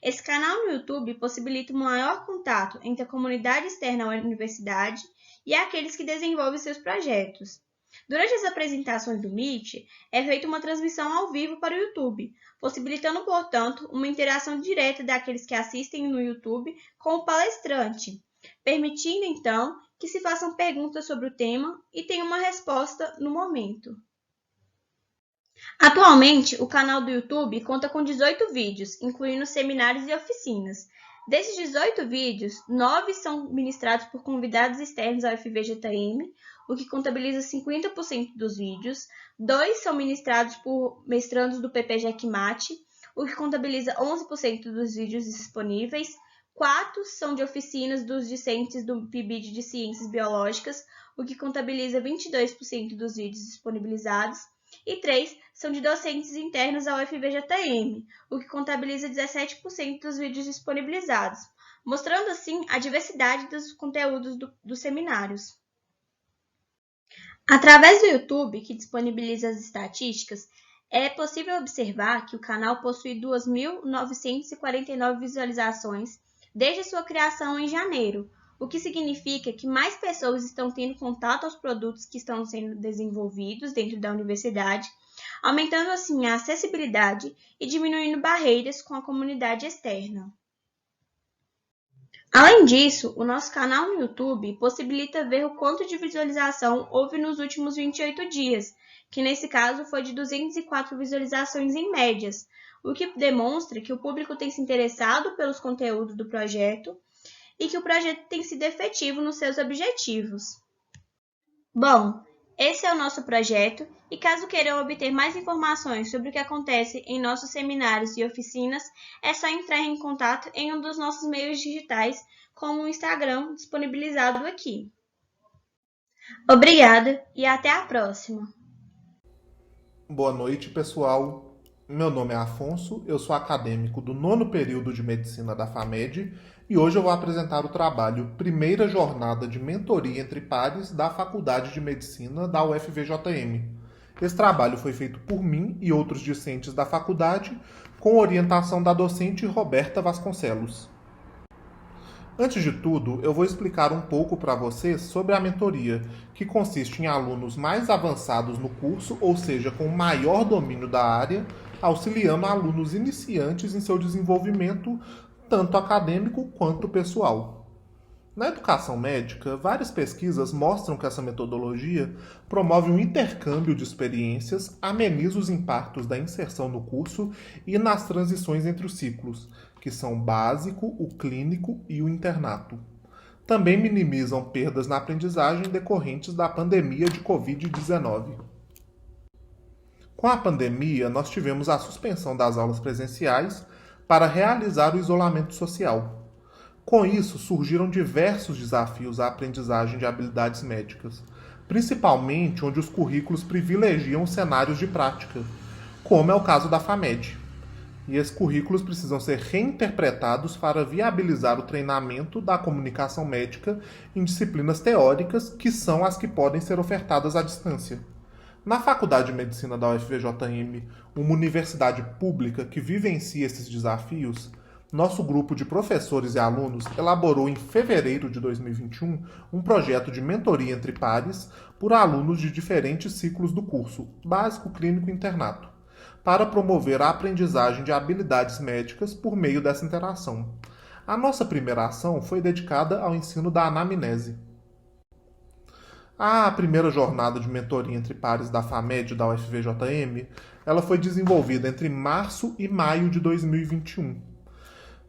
Speaker 8: Esse canal no YouTube possibilita um maior contato entre a comunidade externa à universidade e aqueles que desenvolvem seus projetos. Durante as apresentações do Meet, é feita uma transmissão ao vivo para o YouTube, possibilitando, portanto, uma interação direta daqueles que assistem no YouTube com o palestrante, permitindo, então, que se façam perguntas sobre o tema e tenham uma resposta no momento. Atualmente, o canal do YouTube conta com 18 vídeos, incluindo seminários e oficinas. Desses 18 vídeos, 9 são ministrados por convidados externos ao FVJM, o que contabiliza 50% dos vídeos. 2 são ministrados por mestrandos do PPGECMAT, o que contabiliza 11% dos vídeos disponíveis. 4 são de oficinas dos discentes do PIBID de Ciências Biológicas, o que contabiliza 22% dos vídeos disponibilizados. E 3 são de docentes internos ao FVJM, o que contabiliza 17% dos vídeos disponibilizados, mostrando assim a diversidade dos conteúdos dos seminários. Através do YouTube, que disponibiliza as estatísticas, é possível observar que o canal possui 2.949 visualizações desde sua criação em janeiro, o que significa que mais pessoas estão tendo contato aos produtos que estão sendo desenvolvidos dentro da universidade, aumentando assim a acessibilidade e diminuindo barreiras com a comunidade externa. Além disso, o nosso canal no YouTube possibilita ver o quanto de visualização houve nos últimos 28 dias, que nesse caso foi de 204 visualizações em médias, o que demonstra que o público tem se interessado pelos conteúdos do projeto e que o projeto tem sido efetivo nos seus objetivos. Bom, esse é o nosso projeto e caso queiram obter mais informações sobre o que acontece em nossos seminários e oficinas, é só entrar em contato em um dos nossos meios digitais, como o Instagram disponibilizado aqui. Obrigada e até a próxima!
Speaker 9: Boa noite, pessoal. Meu nome é Afonso, eu sou acadêmico do 9º período de Medicina da FAMED e hoje eu vou apresentar o trabalho Primeira Jornada de Mentoria entre Pares da Faculdade de Medicina da UFVJM. Esse trabalho foi feito por mim e outros discentes da faculdade, com orientação da docente Roberta Vasconcelos. Antes de tudo, eu vou explicar um pouco para vocês sobre a mentoria, que consiste em alunos mais avançados no curso, ou seja, com maior domínio da área, auxiliando alunos iniciantes em seu desenvolvimento, tanto acadêmico quanto pessoal. Na educação médica, várias pesquisas mostram que essa metodologia promove um intercâmbio de experiências, ameniza os impactos da inserção no curso e nas transições entre os ciclos, que são o básico, o clínico e o internato. Também minimizam perdas na aprendizagem decorrentes da pandemia de Covid-19. Com a pandemia, nós tivemos a suspensão das aulas presenciais para realizar o isolamento social. Com isso, surgiram diversos desafios à aprendizagem de habilidades médicas, principalmente onde os currículos privilegiam cenários de prática, como é o caso da FAMED. E esses currículos precisam ser reinterpretados para viabilizar o treinamento da comunicação médica em disciplinas teóricas, que são as que podem ser ofertadas à distância. Na Faculdade de Medicina da UFVJM, uma universidade pública que vivencia esses desafios, nosso grupo de professores e alunos elaborou em fevereiro de 2021 um projeto de mentoria entre pares por alunos de diferentes ciclos do curso, básico, clínico e internato, para promover a aprendizagem de habilidades médicas por meio dessa interação. A nossa primeira ação foi dedicada ao ensino da anamnese. A primeira jornada de mentoria entre pares da FAMED e da UFVJM, ela foi desenvolvida entre março e maio de 2021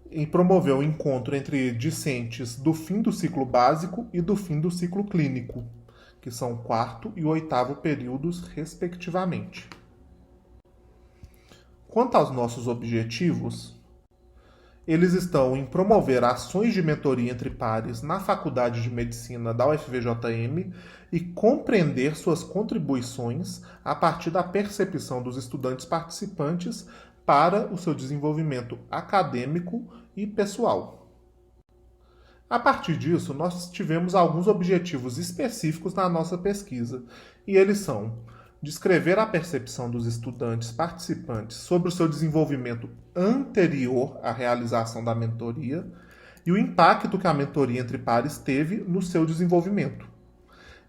Speaker 9: e promoveu o encontro entre discentes do fim do ciclo básico e do fim do ciclo clínico, que são o 4º e o 8º períodos, respectivamente. Quanto aos nossos objetivos, eles estão em promover ações de mentoria entre pares na Faculdade de Medicina da UFVJM e compreender suas contribuições a partir da percepção dos estudantes participantes para o seu desenvolvimento acadêmico e pessoal. A partir disso, nós tivemos alguns objetivos específicos na nossa pesquisa, e eles são: descrever a percepção dos estudantes participantes sobre o seu desenvolvimento anterior à realização da mentoria e o impacto que a mentoria entre pares teve no seu desenvolvimento,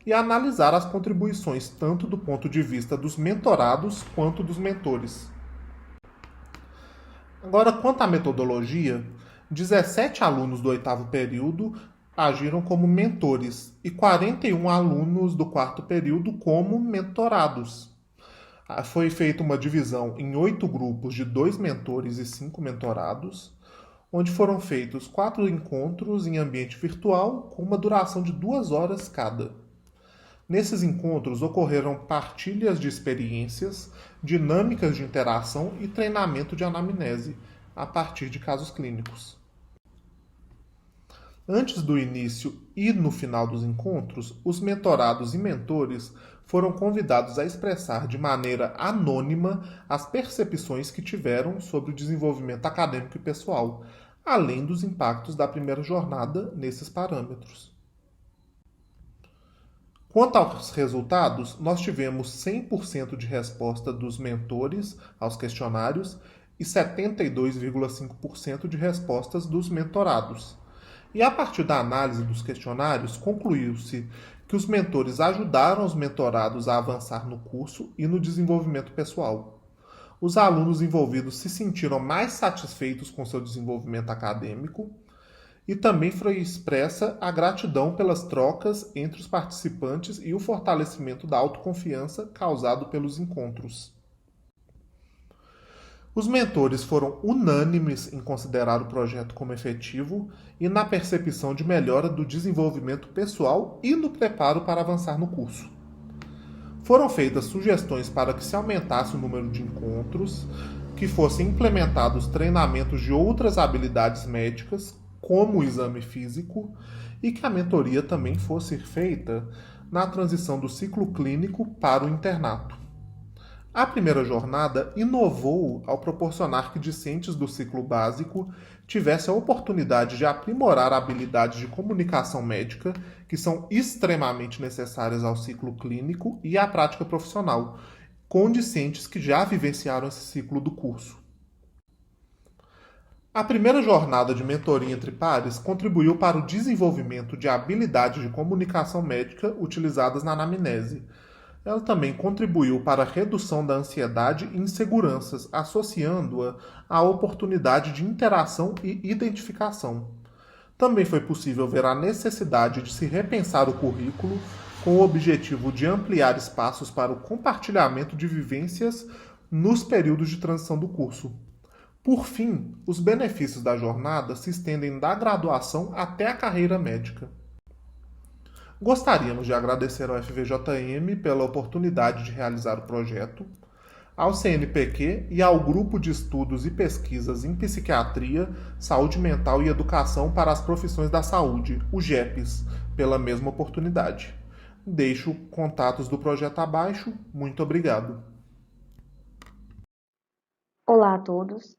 Speaker 9: e analisar as contribuições tanto do ponto de vista dos mentorados quanto dos mentores. Agora, quanto à metodologia, 17 alunos do 8º período agiram como mentores e 41 alunos do 4º período como mentorados. Foi feita uma divisão em 8 grupos de 2 mentores e 5 mentorados, onde foram feitos 4 encontros em ambiente virtual com uma duração de 2 horas cada. Nesses encontros ocorreram partilhas de experiências, dinâmicas de interação e treinamento de anamnese, a partir de casos clínicos. Antes do início e no final dos encontros, os mentorados e mentores foram convidados a expressar de maneira anônima as percepções que tiveram sobre o desenvolvimento acadêmico e pessoal, além dos impactos da primeira jornada nesses parâmetros. Quanto aos resultados, nós tivemos 100% de resposta dos mentores aos questionários e 72,5% de respostas dos mentorados. E a partir da análise dos questionários, concluiu-se que os mentores ajudaram os mentorados a avançar no curso e no desenvolvimento pessoal. Os alunos envolvidos se sentiram mais satisfeitos com seu desenvolvimento acadêmico e também foi expressa a gratidão pelas trocas entre os participantes e o fortalecimento da autoconfiança causado pelos encontros. Os mentores foram unânimes em considerar o projeto como efetivo e na percepção de melhora do desenvolvimento pessoal e no preparo para avançar no curso. Foram feitas sugestões para que se aumentasse o número de encontros, que fossem implementados treinamentos de outras habilidades médicas, como o exame físico, e que a mentoria também fosse feita na transição do ciclo clínico para o internato. A primeira jornada inovou ao proporcionar que discentes do ciclo básico tivessem a oportunidade de aprimorar habilidades de comunicação médica que são extremamente necessárias ao ciclo clínico e à prática profissional, com discentes que já vivenciaram esse ciclo do curso. A primeira jornada de mentoria entre pares contribuiu para o desenvolvimento de habilidades de comunicação médica utilizadas na anamnese. Ela também contribuiu para a redução da ansiedade e inseguranças, associando-a à oportunidade de interação e identificação. Também foi possível ver a necessidade de se repensar o currículo com o objetivo de ampliar espaços para o compartilhamento de vivências nos períodos de transição do curso. Por fim, os benefícios da jornada se estendem da graduação até a carreira médica. Gostaríamos de agradecer ao FVJM pela oportunidade de realizar o projeto, ao CNPq e ao Grupo de Estudos e Pesquisas em Psiquiatria, Saúde Mental e Educação para as Profissões da Saúde, o GEPES, pela mesma oportunidade. Deixo contatos do projeto abaixo. Muito obrigado.
Speaker 10: Olá a todos.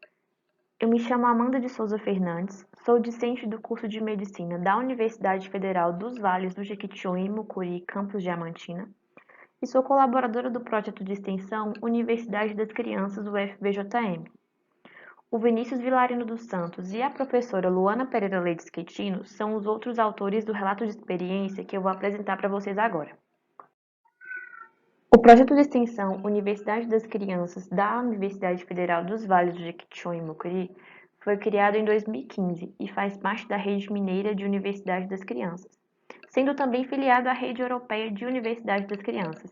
Speaker 10: Eu me chamo Amanda de Souza Fernandes, sou discente do curso de Medicina da Universidade Federal dos Vales do Jequitinhonha, Mucuri, campus Diamantina, e sou colaboradora do projeto de extensão Universidade das Crianças do UFVJM. O Vinícius Vilarino dos Santos e a professora Luana Pereira Leite Schettino são os outros autores do relato de experiência que eu vou apresentar para vocês agora. O projeto de extensão Universidade das Crianças da Universidade Federal dos Vales do Jequitinhonha e Mucuri foi criado em 2015 e faz parte da Rede Mineira de Universidade das Crianças, sendo também filiado à Rede Europeia de Universidades das Crianças,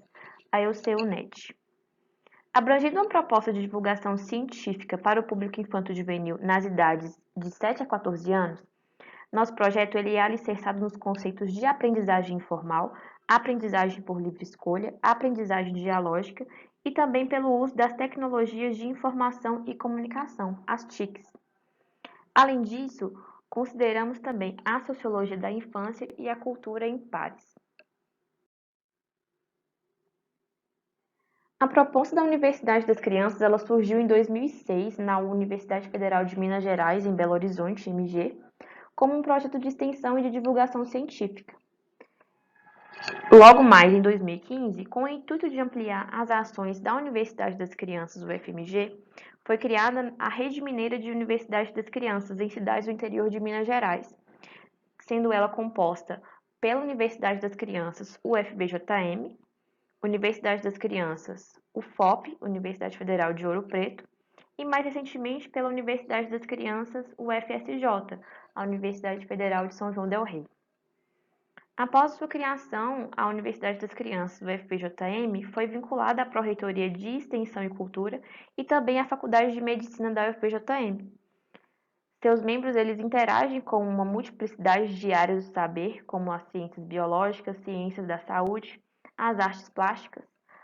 Speaker 10: a EUCEUNET. Abrangendo uma proposta de divulgação científica para o público infanto-juvenil nas idades de 7 a 14 anos, nosso projeto é alicerçado nos conceitos de aprendizagem informal, aprendizagem por livre escolha, aprendizagem dialógica e também pelo uso das tecnologias de informação e comunicação, as TICs. Além disso, consideramos também a sociologia da infância e a cultura em pares. A proposta da Universidade das Crianças ela surgiu em 2006 na Universidade Federal de Minas Gerais, em Belo Horizonte, MG, como um projeto de extensão e de divulgação científica. Logo mais, em 2015, com o intuito de ampliar as ações da Universidade das Crianças, UFMG, foi criada a Rede Mineira de Universidade das Crianças em cidades do interior de Minas Gerais, sendo ela composta pela Universidade das Crianças, UFBJM, Universidade das Crianças, UFOP, Universidade Federal de Ouro Preto, e mais recentemente pela Universidade das Crianças, UFSJ, a Universidade Federal de São João del Rei. Após sua criação, a Universidade das Crianças, UFPJM, foi vinculada à Pró-Reitoria de Extensão e Cultura e também à Faculdade de Medicina da UFPJM. Seus membros eles interagem com uma multiplicidade de áreas do saber, como as ciências biológicas, ciências da saúde, as artes plásticas,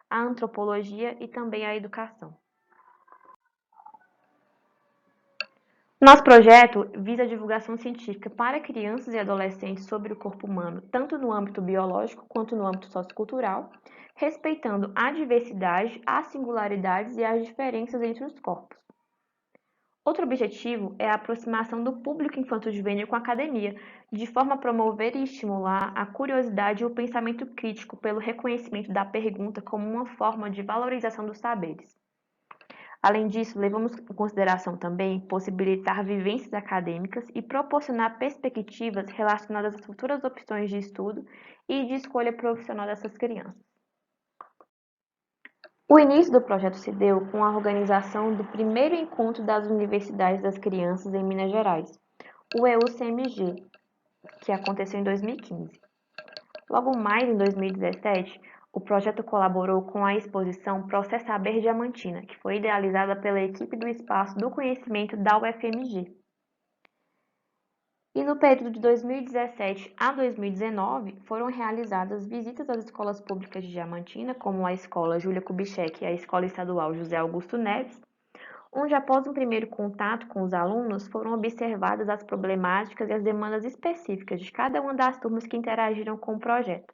Speaker 10: a antropologia e também a educação. Nosso projeto visa a divulgação científica para crianças e adolescentes sobre o corpo humano, tanto no âmbito biológico quanto no âmbito sociocultural, respeitando a diversidade, as singularidades e as diferenças entre os corpos. Outro objetivo é a aproximação do público infanto-juvenil com a academia, de forma a promover e estimular a curiosidade e o pensamento crítico pelo reconhecimento da pergunta como uma forma de valorização dos saberes. Além disso, levamos em consideração também possibilitar vivências acadêmicas e proporcionar perspectivas relacionadas às futuras opções de estudo e de escolha profissional dessas crianças. O início do projeto se deu com a organização do primeiro encontro das Universidades das Crianças em Minas Gerais, o EUCMG, que aconteceu em 2015. Logo mais, em 2017, o projeto colaborou com a exposição Processo Saber Diamantina, que foi idealizada pela equipe do Espaço do Conhecimento da UFMG. E no período de 2017 a 2019, foram realizadas visitas às escolas públicas de Diamantina, como a Escola Júlia Kubitschek e a Escola Estadual José Augusto Neves, onde, após um primeiro contato com os alunos, foram observadas as problemáticas e as demandas específicas de cada uma das turmas que interagiram com o projeto.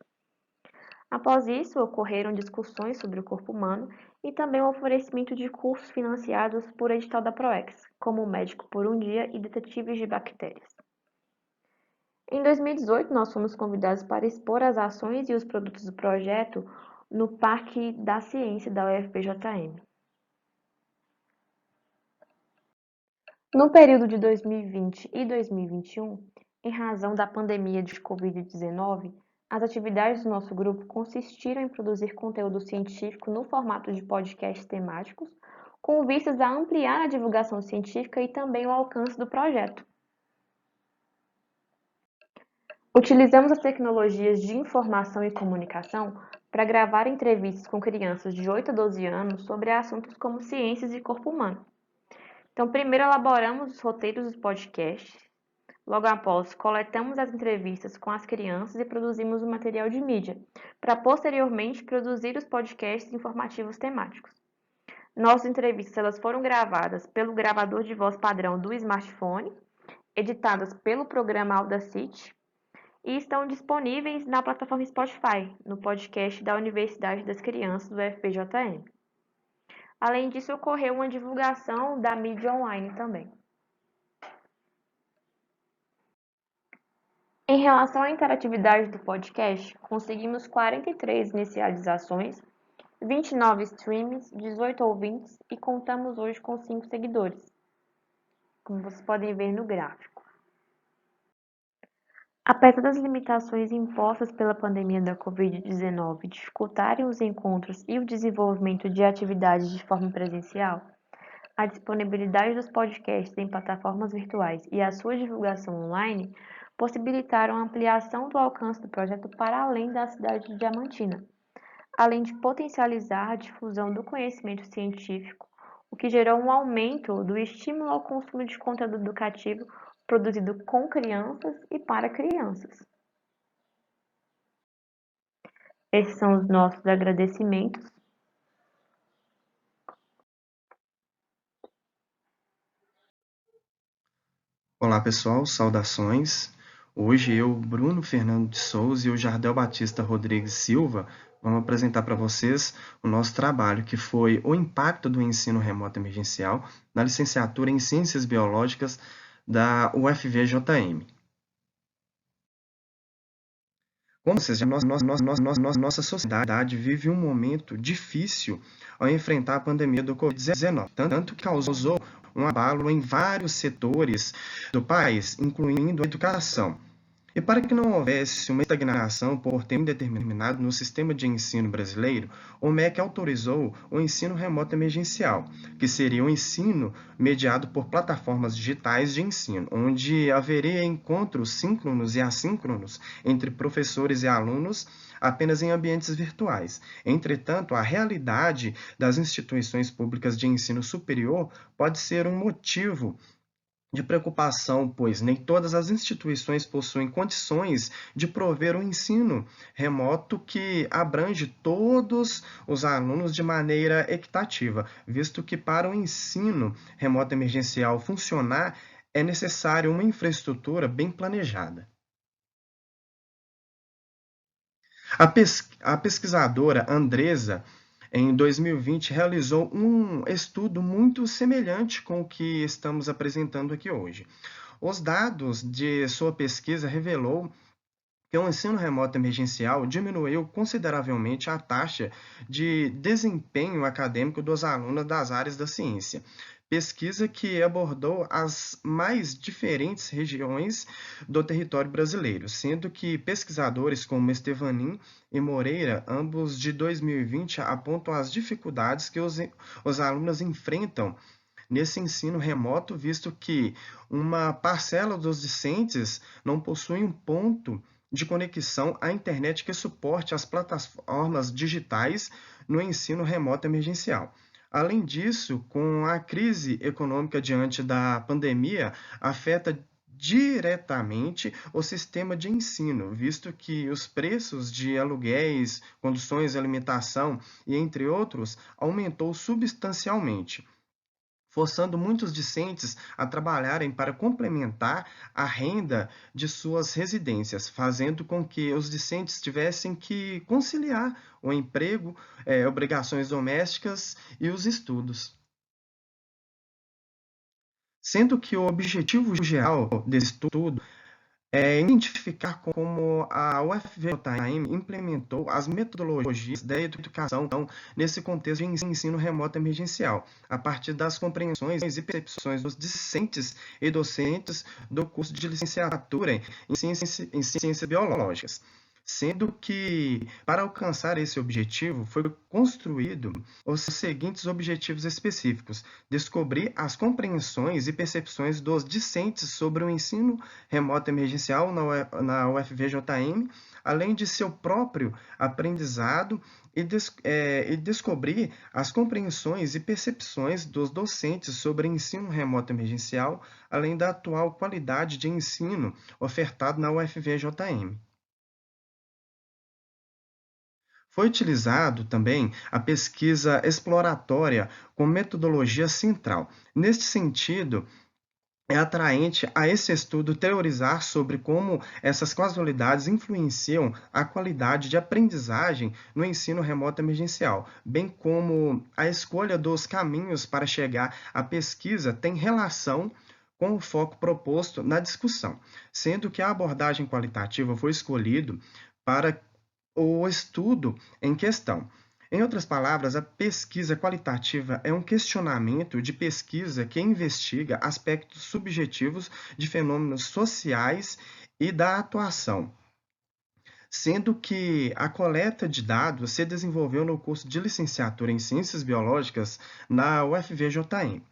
Speaker 10: Após isso, ocorreram discussões sobre o corpo humano e também o oferecimento de cursos financiados por edital da PROEX, como Médico por um Dia e Detetives de Bactérias. Em 2018, nós fomos convidados para expor as ações e os produtos do projeto no Parque da Ciência da UFPJM. No período de 2020 e 2021, em razão da pandemia de Covid-19, as atividades do nosso grupo consistiram em produzir conteúdo científico no formato de podcasts temáticos, com vistas a ampliar a divulgação científica e também o alcance do projeto. Utilizamos as tecnologias de informação e comunicação para gravar entrevistas com crianças de 8 a 12 anos sobre assuntos como ciências e corpo humano. Então, primeiro elaboramos os roteiros dos podcasts. Logo após, coletamos as entrevistas com as crianças e produzimos o material de mídia, para posteriormente produzir os podcasts informativos temáticos. Nossas entrevistas elas foram gravadas pelo gravador de voz padrão do smartphone, editadas pelo programa Audacity e estão disponíveis na plataforma Spotify, no podcast da Universidade das Crianças do UFPJM. Além disso, ocorreu uma divulgação da mídia online também. Em relação à interatividade do podcast, conseguimos 43 inicializações, 29 streams, 18 ouvintes e contamos hoje com 5 seguidores, como vocês podem ver no gráfico. Apesar das limitações impostas pela pandemia da Covid-19 dificultarem os encontros e o desenvolvimento de atividades de forma presencial, a disponibilidade dos podcasts em plataformas virtuais e a sua divulgação online possibilitaram a ampliação do alcance do projeto para além da cidade de Diamantina, além de potencializar a difusão do conhecimento científico, o que gerou um aumento do estímulo ao consumo de conteúdo educativo produzido com crianças e para crianças. Esses são os nossos agradecimentos.
Speaker 11: Olá pessoal, saudações. Hoje eu, Bruno Fernando de Souza e o Jardel Batista Rodrigues Silva vamos apresentar para vocês o nosso trabalho, que foi o impacto do ensino remoto emergencial na licenciatura em Ciências Biológicas da UFVJM. Como vocês já nossa sociedade vive um momento difícil ao enfrentar a pandemia do Covid-19, tanto que causou um abalo em vários setores do país, incluindo a educação. E para que não houvesse uma estagnação por tempo indeterminado no sistema de ensino brasileiro, o MEC autorizou o ensino remoto emergencial, que seria o ensino mediado por plataformas digitais de ensino, onde haveria encontros síncronos e assíncronos entre professores e alunos apenas em ambientes virtuais. Entretanto, a realidade das instituições públicas de ensino superior pode ser um motivo de preocupação, pois nem todas as instituições possuem condições de prover um ensino remoto que abrange todos os alunos de maneira equitativa, visto que para o ensino remoto emergencial funcionar é necessário uma infraestrutura bem planejada. A pesquisadora Andresa, em 2020, realizou um estudo muito semelhante com o que estamos apresentando aqui hoje. Os dados de sua pesquisa revelou que o ensino remoto emergencial diminuiu consideravelmente a taxa de desempenho acadêmico dos alunos das áreas da ciência. Pesquisa que abordou as mais diferentes regiões do território brasileiro, sendo que pesquisadores como Estevanin e Moreira, ambos de 2020, apontam as dificuldades que os alunos enfrentam nesse ensino remoto, visto que uma parcela dos discentes não possui um ponto de conexão à internet que suporte as plataformas digitais no ensino remoto emergencial. Além disso, com a crise econômica diante da pandemia, afeta diretamente o sistema de ensino, visto que os preços de aluguéis, conduções de alimentação e entre outros aumentou substancialmente, forçando muitos discentes a trabalharem para complementar a renda de suas residências, fazendo com que os discentes tivessem que conciliar o emprego, obrigações domésticas e os estudos. Sendo que o objetivo geral desse estudo é identificar como a UFVJM implementou as metodologias da educação nesse contexto de ensino remoto emergencial, a partir das compreensões e percepções dos discentes e docentes do curso de licenciatura em ciências biológicas. Sendo que, para alcançar esse objetivo, foi construído os seguintes objetivos específicos: descobrir as compreensões e percepções dos discentes sobre o ensino remoto emergencial na UFVJM, além de seu próprio aprendizado, e descobrir as compreensões e percepções dos docentes sobre ensino remoto emergencial, além da atual qualidade de ensino ofertado na UFVJM. Foi utilizado também a pesquisa exploratória como metodologia central. Neste sentido, é atraente a esse estudo teorizar sobre como essas causalidades influenciam a qualidade de aprendizagem no ensino remoto emergencial, bem como a escolha dos caminhos para chegar à pesquisa tem relação com o foco proposto na discussão, sendo que a abordagem qualitativa foi escolhida para o estudo em questão. Em outras palavras, a pesquisa qualitativa é um questionamento de pesquisa que investiga aspectos subjetivos de fenômenos sociais e da atuação, sendo que a coleta de dados se desenvolveu no curso de licenciatura em Ciências Biológicas na UFVJM.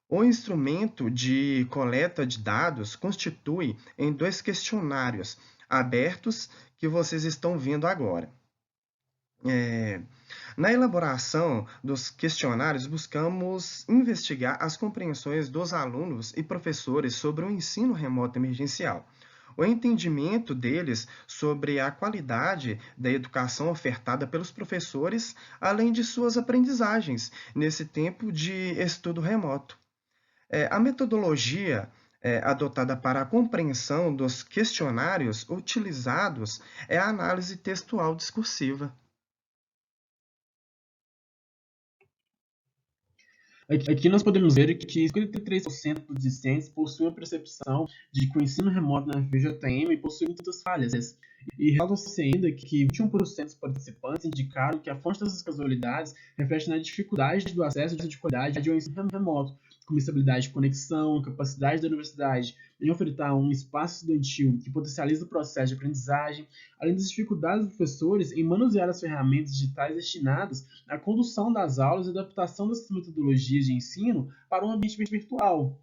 Speaker 11: O instrumento de coleta de dados constitui em 2 questionários abertos que vocês estão vendo agora. Na elaboração dos questionários, buscamos investigar as compreensões dos alunos e professores sobre o ensino remoto emergencial, o entendimento deles sobre a qualidade da educação ofertada pelos professores, além de suas aprendizagens nesse tempo de estudo remoto. A metodologia adotada para a compreensão dos questionários utilizados é a análise textual discursiva.
Speaker 12: Aqui nós podemos ver que 53% dos discentes possuem a percepção de que o ensino remoto na FVJM possui muitas falhas. E ressalta-se ainda que 21% dos participantes indicaram que a fonte dessas casualidades reflete na dificuldade do acesso de qualidade ao ensino remoto, como estabilidade de conexão, capacidade da universidade em ofertar um espaço estudantil que potencializa o processo de aprendizagem, além das dificuldades dos professores em manusear as ferramentas digitais destinadas à condução das aulas e adaptação dessas metodologias de ensino para um ambiente virtual.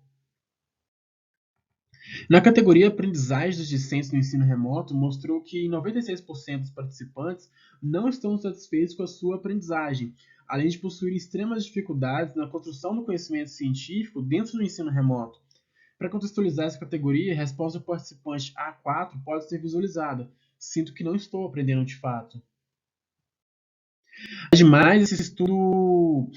Speaker 12: Na categoria Aprendizagem dos discentes no ensino remoto, mostrou que 96% dos participantes não estão satisfeitos com a sua aprendizagem, além de possuir extremas dificuldades na construção do conhecimento científico dentro do ensino remoto. Para contextualizar essa categoria, a resposta do participante A4 pode ser visualizada. Sinto que não estou aprendendo de fato. Ademais, esse estudo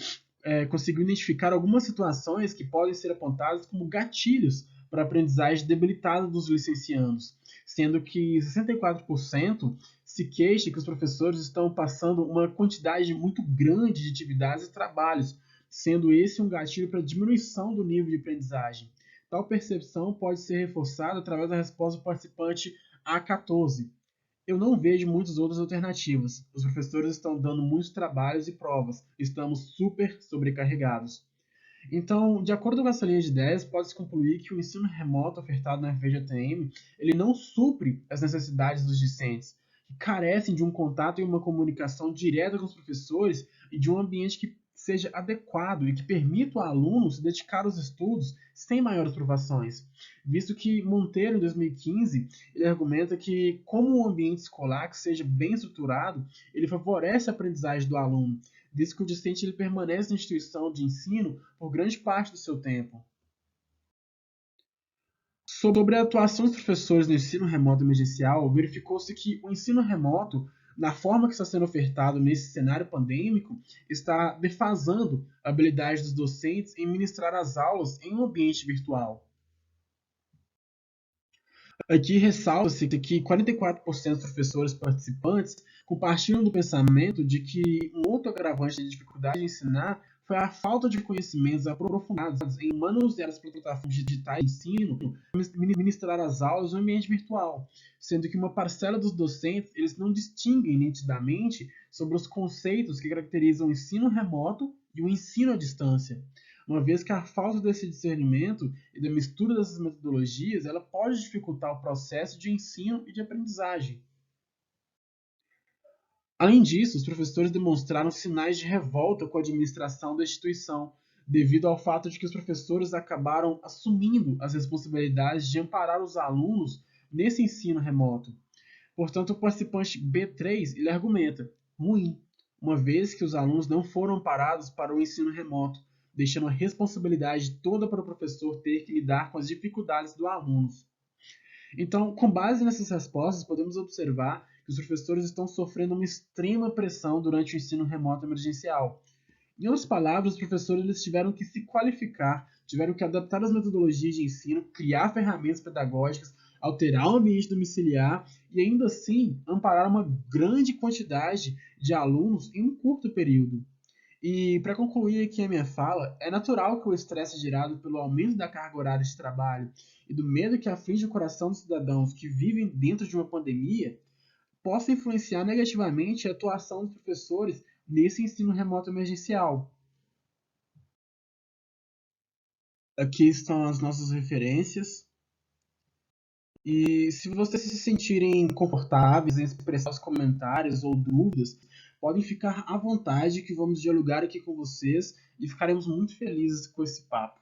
Speaker 12: conseguiu identificar algumas situações que podem ser apontadas como gatilhos para a aprendizagem debilitada dos licenciandos, sendo que 64% se queixa que os professores estão passando uma quantidade muito grande de atividades e trabalhos, sendo esse um gatilho para a diminuição do nível de aprendizagem. Tal percepção pode ser reforçada através da resposta do participante A14. Eu não vejo muitas outras alternativas. Os professores estão dando muitos trabalhos e provas. Estamos super sobrecarregados. Então, de acordo com essa linha de ideias, pode-se concluir que o ensino remoto ofertado na FVJM, ele não supre as necessidades dos discentes, que carecem de um contato e uma comunicação direta com os professores e de um ambiente que seja adequado e que permita ao aluno se dedicar aos estudos sem maiores provações. Visto que Monteiro, em 2015, ele argumenta que, como um ambiente escolar que seja bem estruturado, ele favorece a aprendizagem do aluno, visto que o discente ele permanece na instituição de ensino por grande parte do seu tempo. Sobre a atuação dos professores no ensino remoto emergencial, verificou-se que o ensino remoto, na forma que está sendo ofertado nesse cenário pandêmico, está defasando a habilidade dos docentes em ministrar as aulas em um ambiente virtual. Aqui ressalta-se que 44% dos professores participantes compartilham do pensamento de que um outro agravante da dificuldade de ensinar foi a falta de conhecimentos aprofundados em manusear as plataformas digitais de ensino e ministrar as aulas no ambiente virtual, sendo que uma parcela dos docentes eles não distinguem nitidamente sobre os conceitos que caracterizam o ensino remoto e o ensino à distância, uma vez que a falta desse discernimento e da mistura dessas metodologias ela pode dificultar o processo de ensino e de aprendizagem. Além disso, os professores demonstraram sinais de revolta com a administração da instituição, devido ao fato de que os professores acabaram assumindo as responsabilidades de amparar os alunos nesse ensino remoto. Portanto, o participante B3 ele argumenta, ruim, uma vez que os alunos não foram amparados para o ensino remoto, deixando a responsabilidade toda para o professor ter que lidar com as dificuldades dos alunos. Então, com base nessas respostas, podemos observar que os professores estão sofrendo uma extrema pressão durante o ensino remoto emergencial. Em outras palavras, os professores eles tiveram que se qualificar, tiveram que adaptar as metodologias de ensino, criar ferramentas pedagógicas, alterar o ambiente domiciliar e, ainda assim, amparar uma grande quantidade de alunos em um curto período. E, para concluir aqui a minha fala, é natural que o estresse gerado pelo aumento da carga horária de trabalho e do medo que aflige o coração dos cidadãos que vivem dentro de uma pandemia possa influenciar negativamente a atuação dos professores nesse ensino remoto emergencial. Aqui estão as nossas referências. E se vocês se sentirem confortáveis em expressar os comentários ou dúvidas, podem ficar à vontade que vamos dialogar aqui com vocês e ficaremos muito felizes com esse papo.